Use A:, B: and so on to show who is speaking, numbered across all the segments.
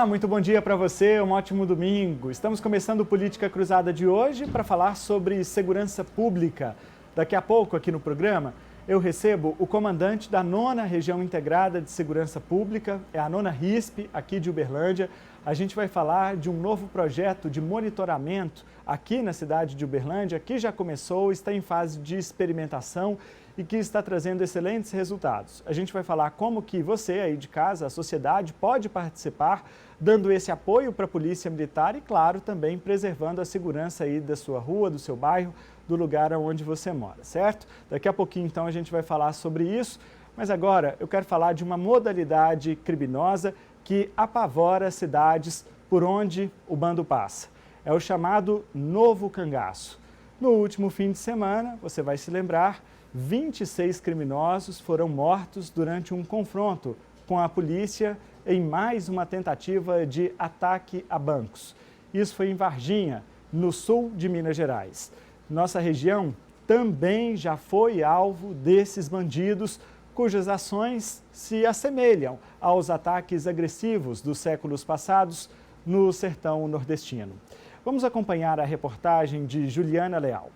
A: Olá, muito bom dia para você, um ótimo domingo. Estamos começando o Política Cruzada de hoje para falar sobre segurança pública. Daqui a pouco, aqui no programa, eu recebo o comandante da 9ª Região Integrada de Segurança Pública, é a 9ª RISP, aqui de Uberlândia. A gente vai falar de um novo projeto de monitoramento aqui na cidade de Uberlândia, que já começou, está em fase de experimentação e que está trazendo excelentes resultados. A gente vai falar como que você aí de casa, a sociedade, pode participar, dando esse apoio para a Polícia Militar e, claro, também preservando a segurança aí da sua rua, do seu bairro, do lugar onde você mora, certo? Daqui a pouquinho, então, a gente vai falar sobre isso, mas agora eu quero falar de uma modalidade criminosa que apavora cidades por onde o bando passa. É o chamado novo cangaço. No último fim de semana, você vai se lembrar, 26 criminosos foram mortos durante um confronto com a polícia em mais uma tentativa de ataque a bancos. Isso foi em Varginha, no sul de Minas Gerais. Nossa região também já foi alvo desses bandidos, cujas ações se assemelham aos ataques agressivos dos séculos passados no sertão nordestino. Vamos acompanhar a reportagem de Juliana Leal.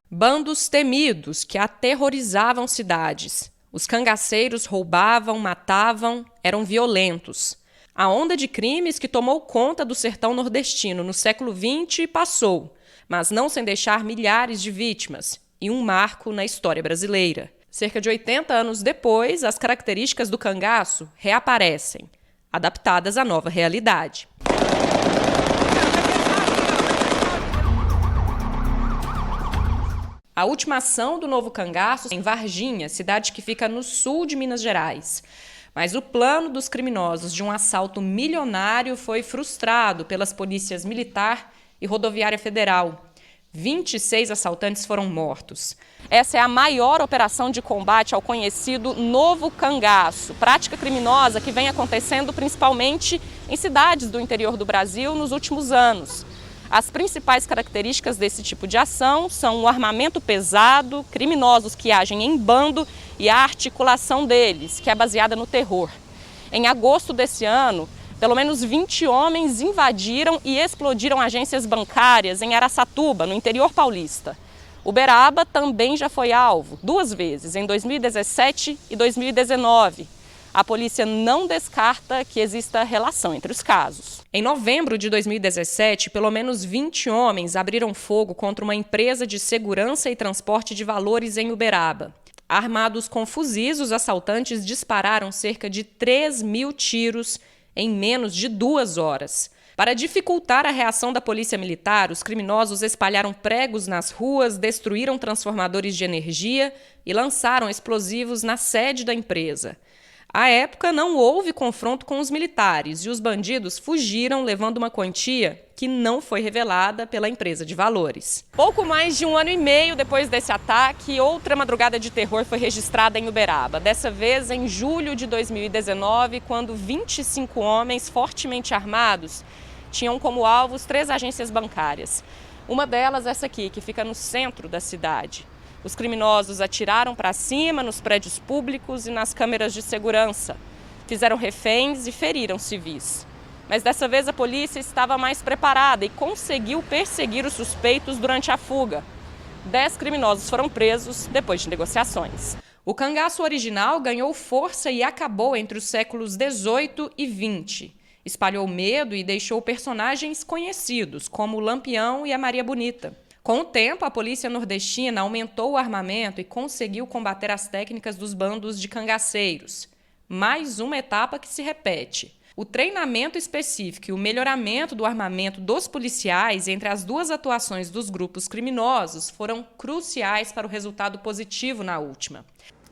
B: Bandos temidos que aterrorizavam cidades. Os cangaceiros roubavam, matavam, eram violentos. A onda de crimes que tomou conta do sertão nordestino no século XX passou, mas não sem deixar milhares de vítimas e um marco na história brasileira. Cerca de 80 anos depois, as características do cangaço reaparecem, adaptadas à nova realidade. A última ação do novo cangaço em Varginha, cidade que fica no sul de Minas Gerais. Mas o plano dos criminosos de um assalto milionário foi frustrado pelas polícias militar e rodoviária federal. 26 assaltantes foram mortos. Essa é a maior operação de combate ao conhecido novo cangaço, prática criminosa que vem acontecendo principalmente em cidades do interior do Brasil nos últimos anos. As principais características desse tipo de ação são o armamento pesado, criminosos que agem em bando e a articulação deles, que é baseada no terror. Em agosto desse ano, pelo menos 20 homens invadiram e explodiram agências bancárias em Araçatuba, no interior paulista. Uberaba também já foi alvo, 2 vezes, em 2017 e 2019. A polícia não descarta que exista relação entre os casos. Em novembro de 2017, pelo menos 20 homens abriram fogo contra uma empresa de segurança e transporte de valores em Uberaba. Armados com fuzis, os assaltantes dispararam cerca de 3.000 tiros em menos de 2 horas. Para dificultar a reação da polícia militar, os criminosos espalharam pregos nas ruas, destruíram transformadores de energia e lançaram explosivos na sede da empresa. À época, não houve confronto com os militares e os bandidos fugiram levando uma quantia que não foi revelada pela empresa de valores. Pouco mais de 1 ano e meio depois desse ataque, outra madrugada de terror foi registrada em Uberaba. Dessa vez em julho de 2019, quando 25 homens fortemente armados tinham como alvos 3 agências bancárias. Uma delas essa aqui, que fica no centro da cidade. Os criminosos atiraram para cima nos prédios públicos e nas câmeras de segurança. Fizeram reféns e feriram civis. Mas dessa vez a polícia estava mais preparada e conseguiu perseguir os suspeitos durante a fuga. 10 criminosos foram presos depois de negociações. O cangaço original ganhou força e acabou entre os séculos 18 e 20. Espalhou medo e deixou personagens conhecidos, como o Lampião e a Maria Bonita. Com o tempo, a polícia nordestina aumentou o armamento e conseguiu combater as técnicas dos bandos de cangaceiros. Mais uma etapa que se repete. O treinamento específico e o melhoramento do armamento dos policiais entre as 2 atuações dos grupos criminosos foram cruciais para o resultado positivo na última.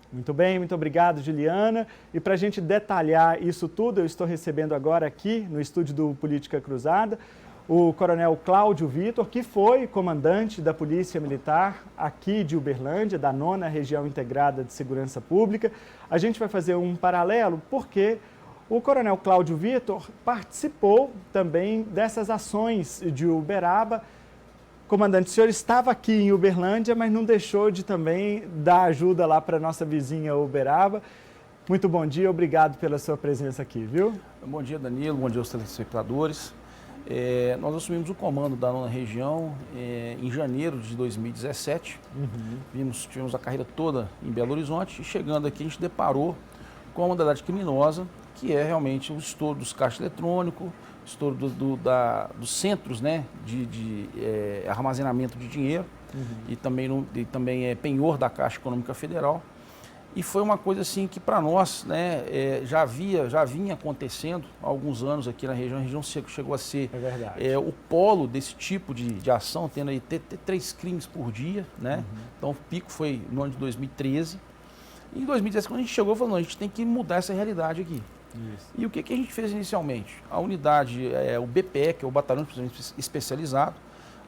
A: Muito bem, muito obrigado, Juliana. E para a gente detalhar isso tudo, eu estou recebendo agora aqui no estúdio do Política Cruzada o coronel Cláudio Vitor, que foi comandante da Polícia Militar aqui de Uberlândia, da 9ª Região Integrada de Segurança Pública. A gente vai fazer um paralelo porque o coronel Cláudio Vitor participou também dessas ações de Uberaba. Comandante, o senhor estava aqui em Uberlândia, mas não deixou de também dar ajuda lá para a nossa vizinha Uberaba. Muito bom dia, obrigado pela sua presença aqui, viu?
C: Bom dia, Danilo, bom dia aos telespectadores. Nós assumimos o comando da 9ª Região em janeiro de 2017. Tivemos a carreira toda em Belo Horizonte e chegando aqui a gente deparou com uma modalidade criminosa, que é realmente o estouro dos caixas eletrônicos, estouro dos centros, né, de armazenamento de dinheiro e também penhor da Caixa Econômica Federal. E foi uma coisa assim que para nós, né, já vinha acontecendo há alguns anos aqui na região. A região chegou a ser o polo desse tipo de ação, tendo aí 3 crimes por dia, né? Então o pico foi no ano de 2013. E em 2010, quando a gente chegou, falou, não, a gente tem que mudar essa realidade aqui. Isso. E o que a gente fez inicialmente? A unidade, o BPE, que é o Batalhão de Policiamento Especializado,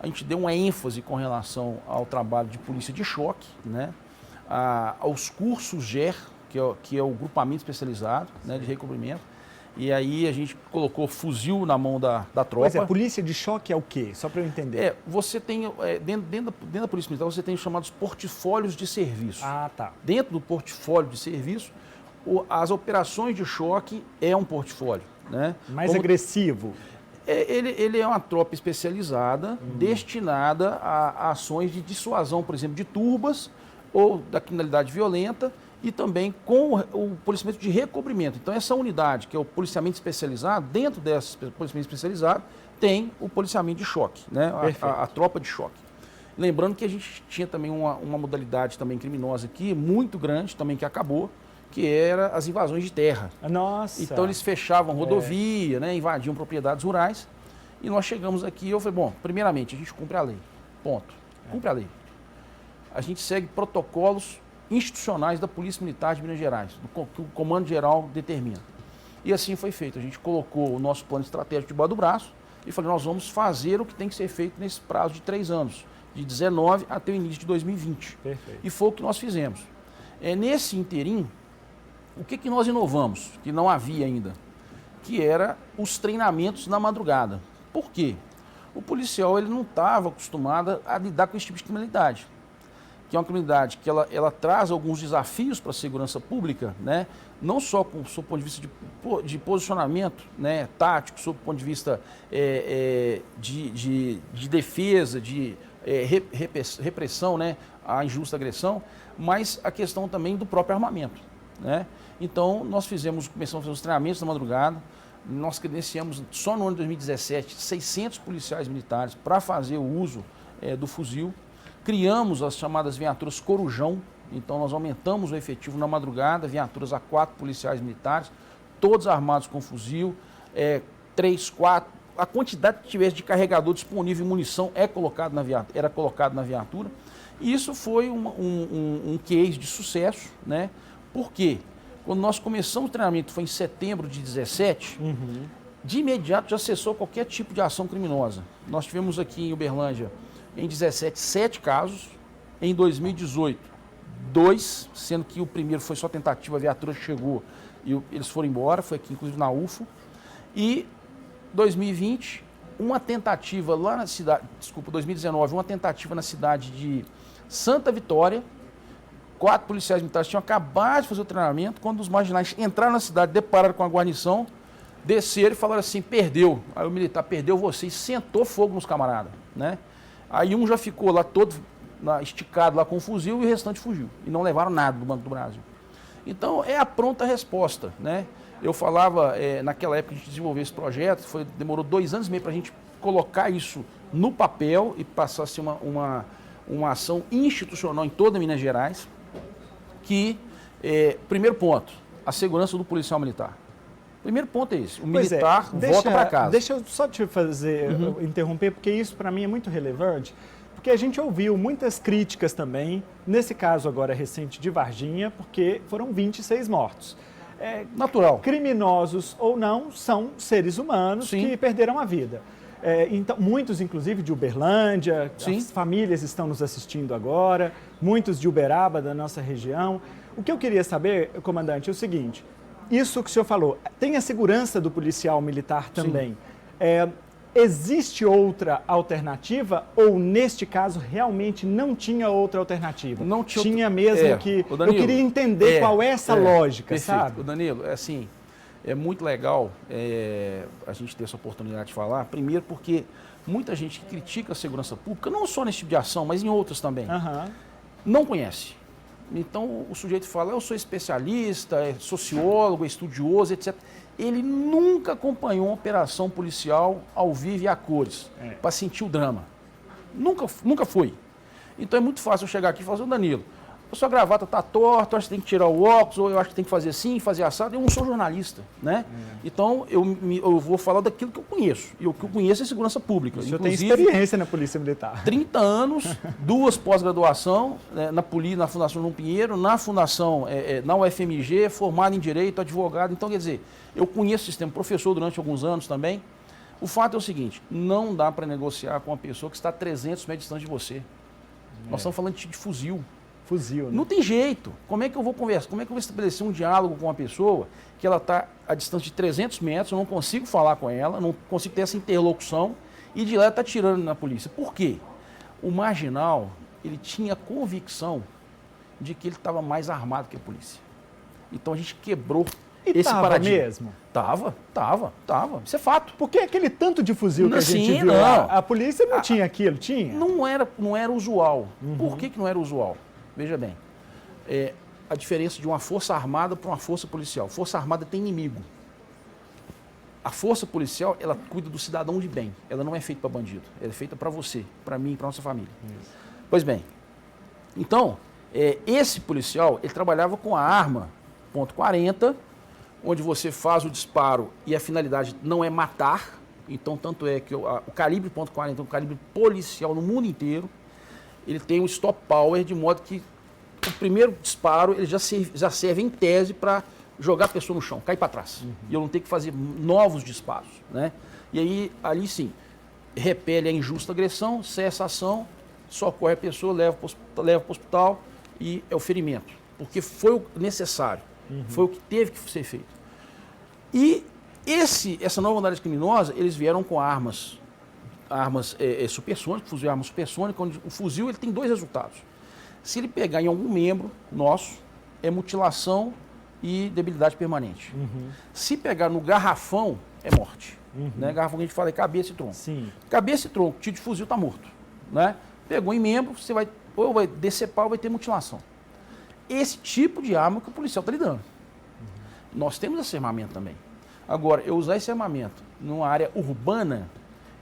C: a gente deu uma ênfase com relação ao trabalho de polícia de choque, né? Aos cursos GER, que é o grupamento especializado, né, de recobrimento. E aí a gente colocou fuzil na mão da tropa.
A: Pois é, polícia de choque é o quê? Só para eu entender.
C: Você tem, dentro da Polícia Militar, você tem os chamados portfólios de serviço.
A: Ah, tá.
C: Dentro do portfólio de serviço, as operações de choque é um portfólio, né?
A: Mais agressivo.
C: Ele é uma tropa especializada, destinada a ações de dissuasão, por exemplo, de turbas ou da criminalidade violenta e também com o policiamento de recobrimento. Então essa unidade, que é o policiamento especializado, dentro desse policiamento especializado, tem o policiamento de choque, né? A tropa de choque. Lembrando que a gente tinha também uma modalidade também criminosa aqui, muito grande, também que acabou, que era as invasões de terra.
A: Nossa!
C: Então eles fechavam rodovia, né, invadiam propriedades rurais, e nós chegamos aqui e eu falei, bom, primeiramente a gente cumpre a lei, ponto, cumpre a lei. A gente segue protocolos institucionais da Polícia Militar de Minas Gerais, que o Comando Geral determina. E assim foi feito, a gente colocou o nosso plano estratégico debaixo do braço e falou, nós vamos fazer o que tem que ser feito nesse prazo de 3 anos, de 19 até o início de 2020.
A: Perfeito.
C: E foi o que nós fizemos. Nesse interim, o que nós inovamos, que não havia ainda, que era os treinamentos na madrugada. Por quê? O policial ele não estava acostumado a lidar com esse tipo de criminalidade, que é uma criminalidade que ela traz alguns desafios para a segurança pública, né? Não só com o ponto de vista de posicionamento, né, tático, sob o ponto de vista de defesa, de repressão, né, à injusta agressão, mas a questão também do próprio armamento, né? Então, nós começamos a fazer os treinamentos na madrugada, nós credenciamos só no ano de 2017 600 policiais militares para fazer o uso do fuzil, criamos as chamadas viaturas Corujão, então nós aumentamos o efetivo na madrugada, viaturas a 4 policiais militares, todos armados com fuzil, 3, 4, a quantidade que tivesse de carregador disponível e munição era colocado na viatura, e isso foi um case de sucesso, né? Por quê? Quando nós começamos o treinamento, foi em setembro de 2017, de imediato já cessou qualquer tipo de ação criminosa. Nós tivemos aqui em Uberlândia, em 2017, 7 casos, em 2018, 2, sendo que o primeiro foi só tentativa, a viatura chegou e eles foram embora, foi aqui inclusive na UFO, e 2020, uma tentativa lá na cidade, 2019, uma tentativa na cidade de Santa Vitória. 4 policiais militares tinham acabado de fazer o treinamento, quando os marginais entraram na cidade, depararam com a guarnição, desceram e falaram assim, perdeu. Aí o militar, perdeu você, e sentou fogo nos camaradas, né? Aí um já ficou lá todo esticado lá com o fuzil e o restante fugiu. E não levaram nada do Banco do Brasil. Então é a pronta resposta, né? Eu falava, naquela época a gente desenvolveu esse projeto, demorou 2 anos e meio para a gente colocar isso no papel e passar a ser uma ação institucional em toda Minas Gerais, que, primeiro ponto, a segurança do policial militar. Primeiro ponto é esse, o militar volta para casa.
A: Deixa eu só te interromper, porque isso para mim é muito relevante, porque a gente ouviu muitas críticas também, nesse caso agora recente de Varginha, porque foram 26 mortos.
C: Natural.
A: Criminosos ou não, são seres humanos que perderam a vida. Então, muitos, inclusive, de Uberlândia, as famílias estão nos assistindo agora, muitos de Uberaba, da nossa região. O que eu queria saber, comandante, é o seguinte, isso que o senhor falou, tem a segurança do policial militar também. existe outra alternativa ou, neste caso, realmente não tinha outra alternativa?
C: Não
A: tinha mesmo que...
C: Danilo,
A: eu queria entender qual é essa lógica,
C: perfeito.
A: sabe?
C: O Danilo, é assim, é muito legal a gente ter essa oportunidade de falar, primeiro porque muita gente que critica a segurança pública, não só nesse tipo de ação, mas em outras também, não conhece. Então o sujeito fala, eu sou especialista, é sociólogo, é estudioso, etc. Ele nunca acompanhou uma operação policial ao vivo e a cores, para sentir o drama. Nunca foi. Então é muito fácil eu chegar aqui e falar assim, Danilo, a sua gravata está torta, eu acho que tem que tirar o óculos, ou eu acho que tem que fazer assim, fazer assado. Eu não sou jornalista, né? Então eu vou falar daquilo que eu conheço. E o que eu conheço é segurança pública.
A: O senhor tem experiência na Polícia Militar.
C: 30 anos, 2 pós-graduação, na Fundação João Pinheiro, na Fundação, na UFMG, formado em Direito, advogado. Então, quer dizer, eu conheço o sistema, professor durante alguns anos também. O fato é o seguinte, não dá para negociar com uma pessoa que está a 300 metros distante de você. Nós estamos falando de fuzil.
A: Fuzil, né?
C: Não tem jeito. Como é que eu vou conversar? Como é que eu vou estabelecer um diálogo com uma pessoa que ela está a distância de 300 metros, eu não consigo falar com ela, não consigo ter essa interlocução e de lá ela está tirando na polícia. Por quê? O marginal, ele tinha convicção de que ele estava mais armado que a polícia. Então a gente quebrou esse paradigma.
A: Mesmo?
C: Tava. Isso é fato.
A: Por que aquele tanto de fuzil que a gente viu
C: não.
A: lá? A polícia não tinha aquilo, tinha?
C: Não era usual. Por que não era usual? Veja bem, a diferença de uma força armada para uma força policial. Força armada tem inimigo. A força policial, ela cuida do cidadão de bem. Ela não é feita para bandido. Ela é feita para você, para mim, para nossa família. Isso. Pois bem, então, esse policial, ele trabalhava com a arma .40, onde você faz o disparo e a finalidade não é matar. Então, tanto é que o calibre .40 é um calibre policial no mundo inteiro. Ele tem um stop power, de modo que o primeiro disparo ele já serve em tese para jogar a pessoa no chão, cair para trás. E eu não tenho que fazer novos disparos, né? E aí, ali sim, repele a injusta agressão, cessa a ação, socorre a pessoa, leva para o hospital e é o ferimento. Porque foi o necessário, foi o que teve que ser feito. E essa nova modalidade criminosa, eles vieram com armas supersônicas, fuzil arma supersônica, onde o fuzil ele tem 2 resultados. Se ele pegar em algum membro nosso, é mutilação e debilidade permanente. Se pegar no garrafão, é morte. Né? Garrafão que a gente fala é cabeça e tronco.
A: Sim.
C: Cabeça e tronco, tiro de fuzil está morto. Né? Pegou em membro, você vai ou vai decepar ou vai ter mutilação. Esse tipo de arma que o policial está lidando. Nós temos esse armamento também. Agora, eu usar esse armamento numa área urbana,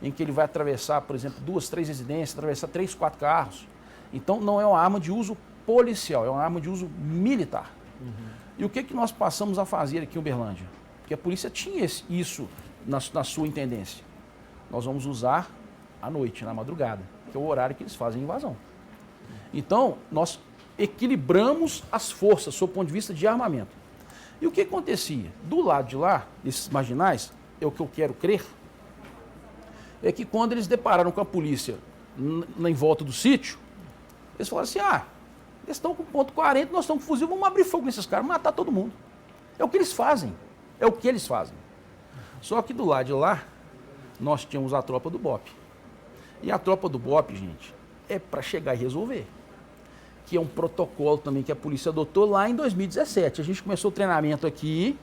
C: em que ele vai atravessar, por exemplo, 2, 3 residências, atravessar 3, 4 carros. Então, não é uma arma de uso policial, é uma arma de uso militar. E o que nós passamos a fazer aqui em Uberlândia? Porque a polícia tinha isso na sua intendência. Nós vamos usar à noite, na madrugada, que é o horário que eles fazem a invasão. Então, nós equilibramos as forças, sob o ponto de vista de armamento. E o que acontecia? Do lado de lá, esses marginais, é o que eu quero crer, é que quando eles depararam com a polícia em volta do sítio, eles falaram assim, eles estão com .40, nós estamos com fuzil, vamos abrir fogo nesses caras, matar todo mundo. É o que eles fazem, Só que do lado de lá, nós tínhamos a tropa do BOPE. E a tropa do BOPE, gente, é para chegar e resolver. Que é um protocolo também que a polícia adotou lá em 2017. A gente começou o treinamento aqui,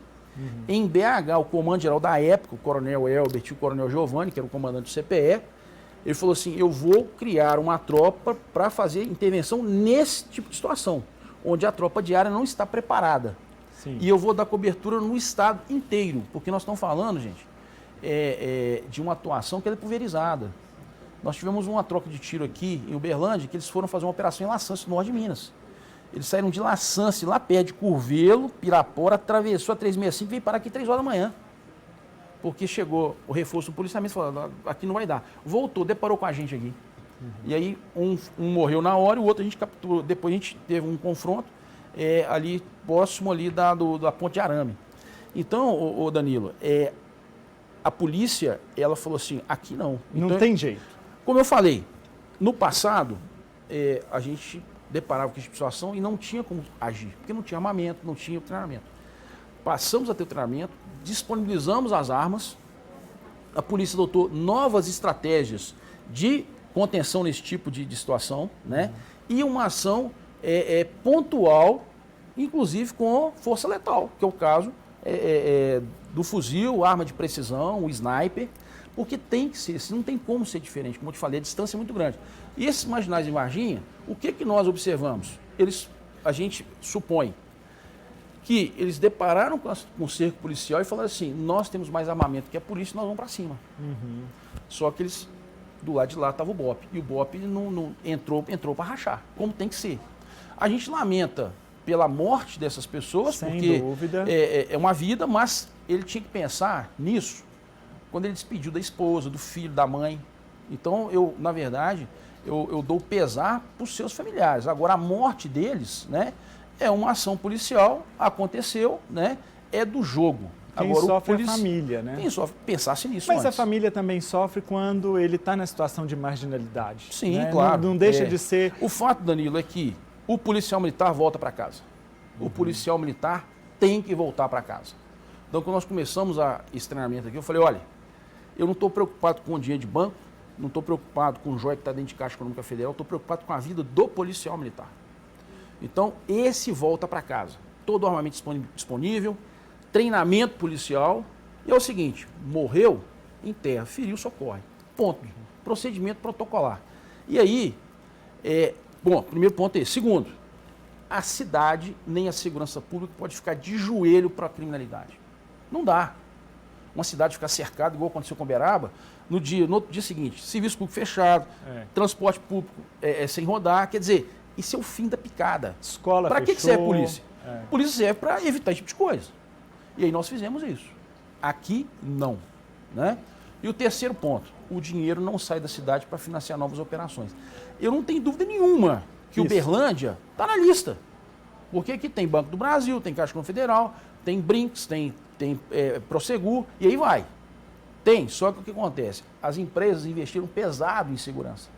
C: em BH, o comando-geral da época, o coronel Elbert e o coronel Giovanni, que era o comandante do CPE, ele falou assim, eu vou criar uma tropa para fazer intervenção nesse tipo de situação, onde a tropa diária não está preparada.
A: Sim. E
C: eu vou dar cobertura no estado inteiro, porque nós estamos falando, gente, de uma atuação que é pulverizada. Nós tivemos uma troca de tiro aqui em Uberlândia, que eles foram fazer uma operação em Laçance, no norte de Minas. Eles saíram de Laçance, lá perto de Curvelo, Pirapora, atravessou a 365 e veio parar aqui 3 horas da manhã. Porque chegou o reforço do policiamento, falou, aqui não vai dar. Voltou, deparou com a gente aqui. E aí um morreu na hora e o outro a gente capturou. Depois a gente teve um confronto ali próximo ali da Ponte de Arame. Então, Danilo, a polícia, ela falou assim, aqui não.
A: Não
C: então,
A: tem jeito.
C: Como eu falei, no passado, a gente deparava com essa situação e não tinha como agir, porque não tinha armamento, não tinha treinamento. Passamos a ter o treinamento, disponibilizamos as armas A polícia adotou novas estratégias de contenção nesse tipo de situação, né? E uma ação pontual, inclusive com força letal, que é o caso do fuzil, arma de precisão, o sniper, porque tem que ser, não tem como ser diferente, como eu te falei, a distância é muito grande. E esses marginais em Varginha, o que nós observamos? A gente supõe que eles depararam com o cerco policial e falaram assim, nós temos mais armamento que a polícia, nós vamos para cima. Só que eles, do lado de lá estava o BOPE, e o BOPE não entrou para rachar, como tem que ser. A gente lamenta pela morte dessas pessoas,
A: sem
C: porque
A: dúvida.
C: É uma vida, mas ele tinha que pensar nisso quando ele despediu da esposa, do filho, da mãe. Então, na verdade, eu dou pesar para os seus familiares. Agora, a morte deles, né, é uma ação policial, aconteceu, né, é do jogo.
A: Quem
C: Agora,
A: sofre é a família, né?
C: Quem sofre, pensasse nisso
A: Mas
C: antes.
A: a família também sofre quando ele está na situação de marginalidade.
C: Sim,
A: né?
C: claro.
A: Não deixa de ser...
C: O fato, Danilo, é que o policial militar volta para casa. O policial militar tem que voltar para casa. Então, quando nós começamos esse treinamento aqui, eu falei, olha, eu não estou preocupado com o dinheiro de banco, não estou preocupado com o joia que está dentro de Caixa Econômica Federal, estou preocupado com a vida do policial militar. Então, esse volta para casa. Todo o armamento disponível, treinamento policial. E é o seguinte, morreu, enterra, feriu, socorre. Ponto. Procedimento protocolar. E aí, primeiro ponto é esse. Segundo, a cidade nem a segurança pública pode ficar de joelho para a criminalidade. Não dá. Uma cidade ficar cercada, igual aconteceu com Uberaba, no outro dia seguinte, serviço público fechado, transporte público sem rodar, quer dizer, isso é o fim da picada.
A: Escola
C: Para que serve a polícia?
A: A
C: polícia serve para evitar esse tipo de coisa. E aí nós fizemos isso. Aqui, não. Né? E o terceiro ponto, o dinheiro não sai da cidade para financiar novas operações. Eu não tenho dúvida nenhuma que o Uberlândia está na lista. Porque aqui tem Banco do Brasil, tem Caixa Econômica Federal, tem Brinks, tem Prosegur, e aí vai. Tem, só que o que acontece? As empresas investiram pesado em segurança.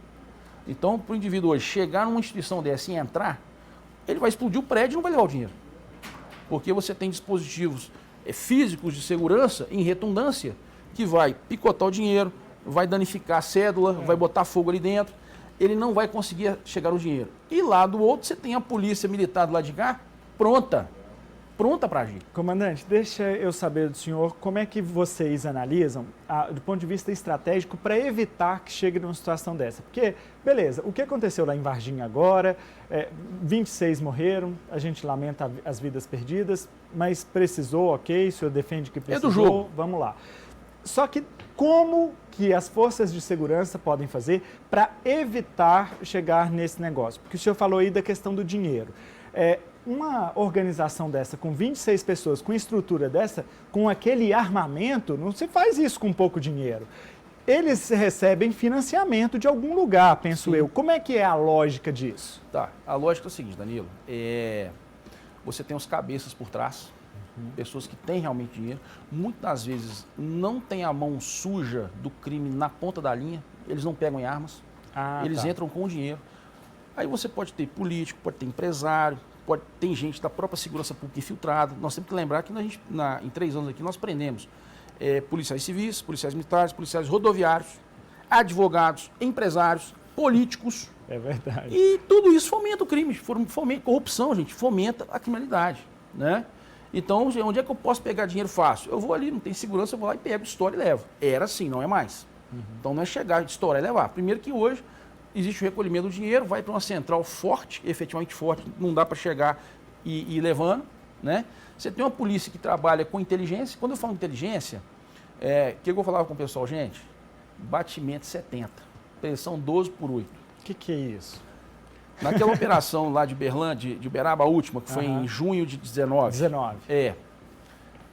C: Então, para o indivíduo hoje chegar numa instituição dessa e entrar, ele vai explodir o prédio e não vai levar o dinheiro. Porque você tem dispositivos físicos de segurança em redundância que vai picotar o dinheiro, vai danificar a cédula, vai botar fogo ali dentro, ele não vai conseguir chegar ao dinheiro. E lá do outro você tem a polícia militar do lado de cá, pronta para agir.
A: Comandante, deixa eu saber do senhor como é que vocês analisam, do ponto de vista estratégico, para evitar que chegue numa situação dessa. Porque, beleza, o que aconteceu lá em Varginha agora, 26 morreram, a gente lamenta as vidas perdidas, mas precisou, ok, o senhor defende que precisou,
C: do jogo.
A: Vamos lá. Só que como que as forças de segurança podem fazer para evitar chegar nesse negócio? Porque o senhor falou aí da questão do dinheiro. Uma organização dessa, com 26 pessoas, com estrutura dessa, com aquele armamento, não se faz isso com pouco dinheiro. Eles recebem financiamento de algum lugar, penso eu. Como é que é a lógica disso?
C: Tá, a lógica é o seguinte, Danilo, você tem os cabeças por trás, pessoas que têm realmente dinheiro, muitas vezes não tem a mão suja do crime na ponta da linha, eles não pegam em armas, eles entram com o dinheiro. Aí você pode ter político, pode ter empresário, tem gente da própria segurança pública infiltrada. Nós temos que lembrar que em 3 anos aqui nós prendemos policiais civis, policiais militares, policiais rodoviários, advogados, empresários, políticos.
A: É verdade.
C: E tudo isso fomenta o crime, fomenta corrupção, gente, fomenta a criminalidade, né? Então, onde é que eu posso pegar dinheiro fácil? Eu vou ali, não tem segurança, eu vou lá e pego, estouro e levo. Era assim, não é mais. Então não é chegar, estourar e levar. Primeiro que hoje existe o recolhimento do dinheiro, vai para uma central forte, efetivamente forte, não dá para chegar e ir levando, né? Você tem uma polícia que trabalha com inteligência. Quando eu falo inteligência, o que eu falava com o pessoal? Gente, batimento 70, pressão 12/8.
A: O que é isso?
C: Naquela operação lá de Uberaba, a última, que foi em junho de 19.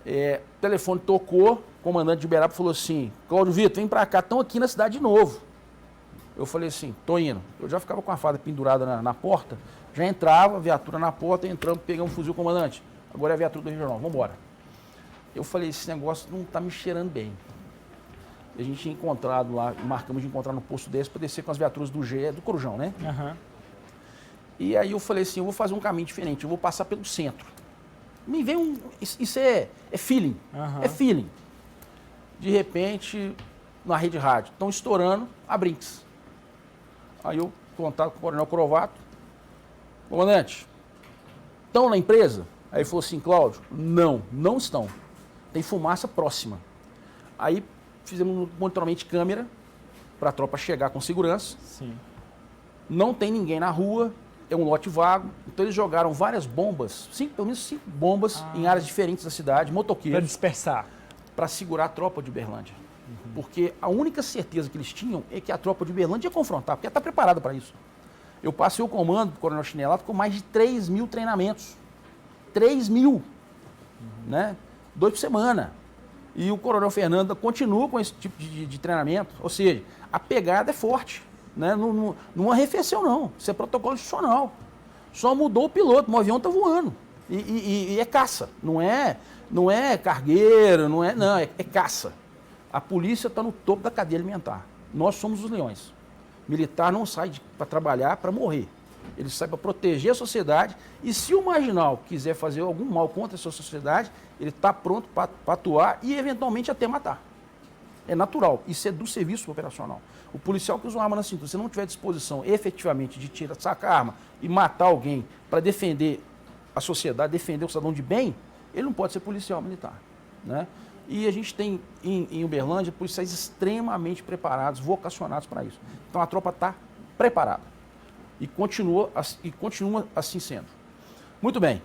C: O telefone tocou, o comandante de Uberaba falou assim, Cláudio Vitor, vem para cá, estão aqui na cidade de novo. Eu falei assim, tô indo. Eu já ficava com a farda pendurada na porta, já entrava, viatura na porta, entramos, pegamos um fuzil, comandante. Agora é a viatura do regional, vamos embora. Eu falei, esse negócio não está me cheirando bem. E a gente tinha encontrado lá, marcamos de encontrar no posto 10 para descer com as viaturas do Corujão, né? E aí eu falei assim, eu vou fazer um caminho diferente, eu vou passar pelo centro. Me vem isso é feeling, é feeling. De repente, na rede rádio, estão estourando a Brinks. Aí eu contato com o Coronel Crovato, comandante, estão na empresa? Aí ele falou assim, Cláudio, não estão. Tem fumaça próxima. Aí fizemos um monitoramento de câmera para a tropa chegar com segurança.
A: Sim.
C: Não tem ninguém na rua, é um lote vago. Então eles jogaram várias bombas, pelo menos 5 bombas em áreas diferentes da cidade, motoqueiros.
A: Para dispersar.
C: Para segurar a tropa de Uberlândia. Porque a única certeza que eles tinham é que a tropa de Uberlândia ia confrontar, porque ela está preparada para isso. Eu passei o comando do Coronel Chinelato com mais de 3 mil treinamentos. 3 mil, né? 2 por semana. E o Coronel Fernando continua com esse tipo de treinamento. Ou seja, a pegada é forte, né? Não arrefeceu, não. Isso é protocolo institucional. Só mudou o piloto, o avião está voando. E é caça, não é cargueiro, não, é caça. A polícia está no topo da cadeia alimentar. Nós somos os leões. Militar não sai para trabalhar para morrer. Ele sai para proteger a sociedade e se o marginal quiser fazer algum mal contra a sua sociedade, ele está pronto para atuar e eventualmente até matar. É natural, isso é do serviço operacional. O policial que usa uma arma na cintura, se não tiver disposição efetivamente de tirar, sacar a arma e matar alguém para defender a sociedade, defender o cidadão de bem, ele não pode ser policial militar, né? E a gente tem em Uberlândia policiais extremamente preparados, vocacionados para isso. Então a tropa está preparada e continua assim sendo. Muito bem.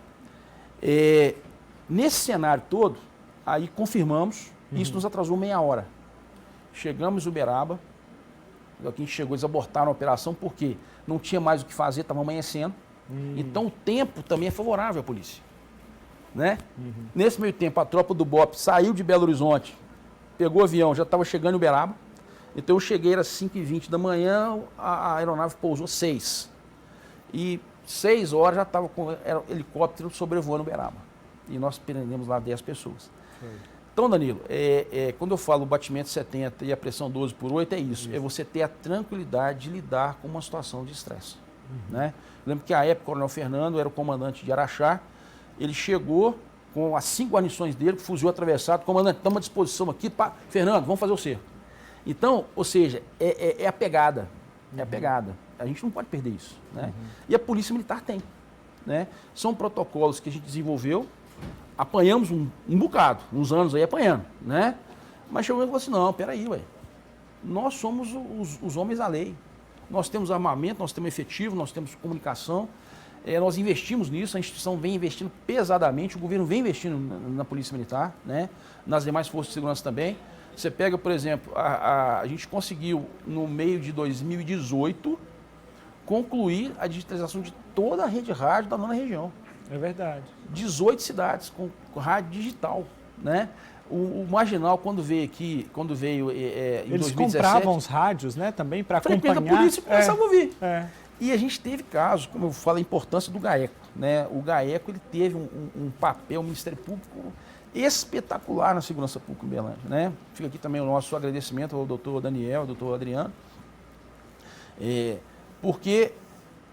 C: Nesse cenário todo, aí confirmamos, isso nos atrasou meia hora. Chegamos em Uberaba, a gente chegou, eles abortaram a operação porque não tinha mais o que fazer, estava amanhecendo. Então o tempo também é favorável à polícia. Né? Nesse meio tempo, a tropa do BOP saiu de Belo Horizonte, pegou o avião, já estava chegando em Uberaba. Então eu cheguei às 5h20 da manhã, a aeronave pousou 6. E 6 horas já estava com o helicóptero sobrevoando Uberaba. E nós prendemos lá 10 pessoas. Então, Danilo, quando eu falo o batimento 70 e a pressão 12/8, é isso. É você ter a tranquilidade de lidar com uma situação de estresse. Né? Eu lembro que à época o Coronel Fernando era o comandante de Araxá. Ele chegou com as 5 guarnições dele, fuzil atravessado. Comandante, estamos à disposição aqui. Fernando, vamos fazer o cerco. Então, ou seja, é a pegada. É a pegada. A gente não pode perder isso. Né? E a Polícia Militar tem. Né? São protocolos que a gente desenvolveu. Apanhamos um bocado, uns anos aí apanhando. Né? Mas chegou e falou assim, não, peraí, ué. Nós somos os homens da lei. Nós temos armamento, nós temos efetivo, nós temos comunicação. Nós investimos nisso, a instituição vem investindo pesadamente, o governo vem investindo na Polícia Militar, né? Nas demais forças de segurança também. Você pega, por exemplo, a gente conseguiu, no meio de 2018, concluir a digitalização de toda a rede rádio da 9ª região.
A: É verdade.
C: 18 cidades com rádio digital, né? O Marginal, quando veio aqui, em
A: eles
C: 2017...
A: compravam os rádios, né, também para acompanhar.
C: A polícia começava a ouvir.
A: E
C: a gente teve casos, como eu falo, a importância do GAECO. Né? O GAECO ele teve um papel, o Ministério Público, espetacular na segurança pública em Uberlândia. Né? Fica aqui também o nosso agradecimento ao doutor Daniel, ao doutor Adriano, porque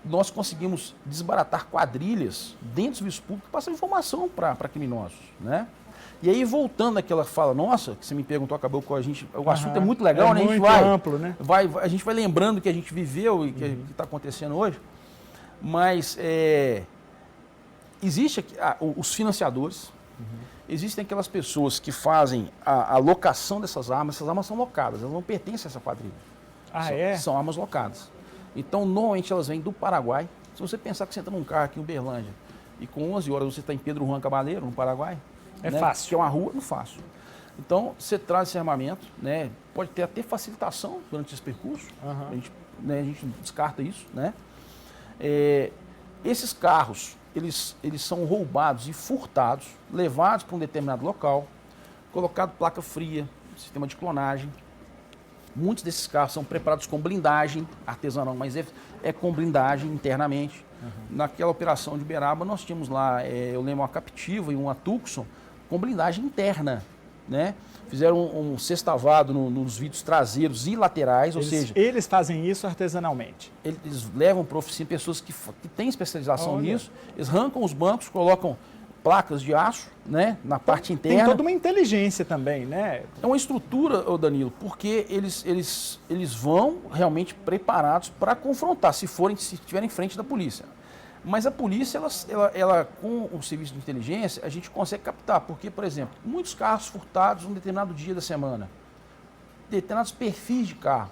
C: nós conseguimos desbaratar quadrilhas dentro do serviço público que passam informação para criminosos. Né? E aí, voltando àquela fala nossa, que você me perguntou, acabou com a gente, o assunto é muito legal, né? A gente
A: muito amplo, né?
C: A gente vai lembrando que a gente viveu e que está acontecendo hoje, mas existe os financiadores, existem aquelas pessoas que fazem a locação dessas armas são locadas, elas não pertencem a essa quadrilha. São armas locadas. Então, normalmente elas vêm do Paraguai. Se você pensar que você entra num carro aqui em Uberlândia e com 11 horas você está em Pedro Juan Cabaleiro, no Paraguai,
A: é fácil.
C: Que é uma rua, não fácil. Então, você traz esse armamento, né? Pode ter até facilitação durante esse percurso, a gente descarta isso, né? Esses carros, eles são roubados e furtados, levados para um determinado local, colocado placa fria, sistema de clonagem. Muitos desses carros são preparados com blindagem artesanal, mas é com blindagem internamente. Naquela operação de Uberaba, nós tínhamos lá, eu lembro, uma Captiva e uma Tucson com blindagem interna, né? Fizeram um sextavado nos vidros traseiros e laterais, ou seja...
A: Eles fazem isso artesanalmente?
C: Eles levam para a oficina pessoas que têm especialização nisso, eles arrancam os bancos, colocam placas de aço, né, na parte interna.
A: Tem toda uma inteligência também, né?
C: É uma estrutura, ô Danilo, porque eles vão realmente preparados para confrontar, se estiverem em frente da polícia. Mas a polícia, ela, com o serviço de inteligência, a gente consegue captar, porque, por exemplo, muitos carros furtados num determinado dia da semana, determinados perfis de carro,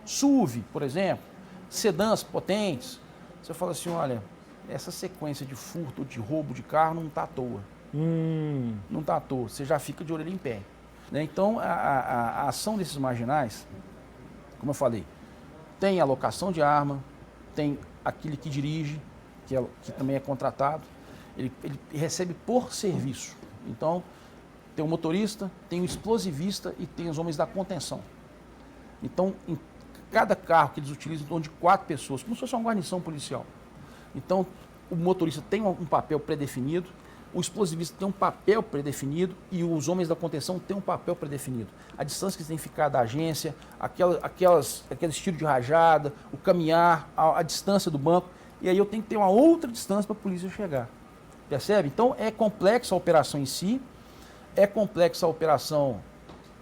C: SUV, por exemplo, sedãs potentes, você fala assim, olha, essa sequência de furto, de roubo de carro não está à toa. Não está à toa, você já fica de orelha em pé. Né? Então, a ação desses marginais, como eu falei, tem alocação de arma, tem aquele que dirige, que também é contratado, ele recebe por serviço. Então, tem o motorista, tem o explosivista e tem os homens da contenção. Então, em cada carro que eles utilizam, em torno de 4 pessoas, como se fosse uma guarnição policial. Então, o motorista tem um papel pré-definido, o explosivista tem um papel pré-definido e os homens da contenção têm um papel pré-definido. A distância que tem que ficar da agência, aquele tiro de rajada, o caminhar, a distância do banco, e aí eu tenho que ter uma outra distância para a polícia chegar. Percebe? Então, é complexa a operação em si, é complexa a operação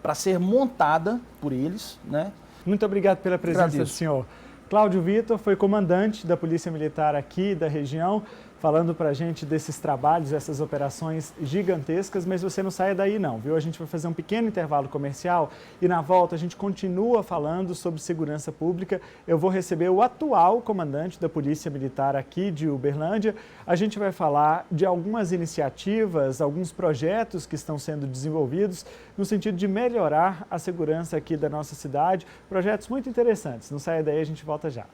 C: para ser montada por eles, né?
A: Muito obrigado pela presença do senhor. Cláudio Vitor foi comandante da Polícia Militar aqui da região, falando para a gente desses trabalhos, essas operações gigantescas, mas você não saia daí não, viu? A gente vai fazer um pequeno intervalo comercial e na volta a gente continua falando sobre segurança pública. Eu vou receber o atual comandante da Polícia Militar aqui de Uberlândia. A gente vai falar de algumas iniciativas, alguns projetos que estão sendo desenvolvidos no sentido de melhorar a segurança aqui da nossa cidade. Projetos muito interessantes. Não saia daí, a gente volta já.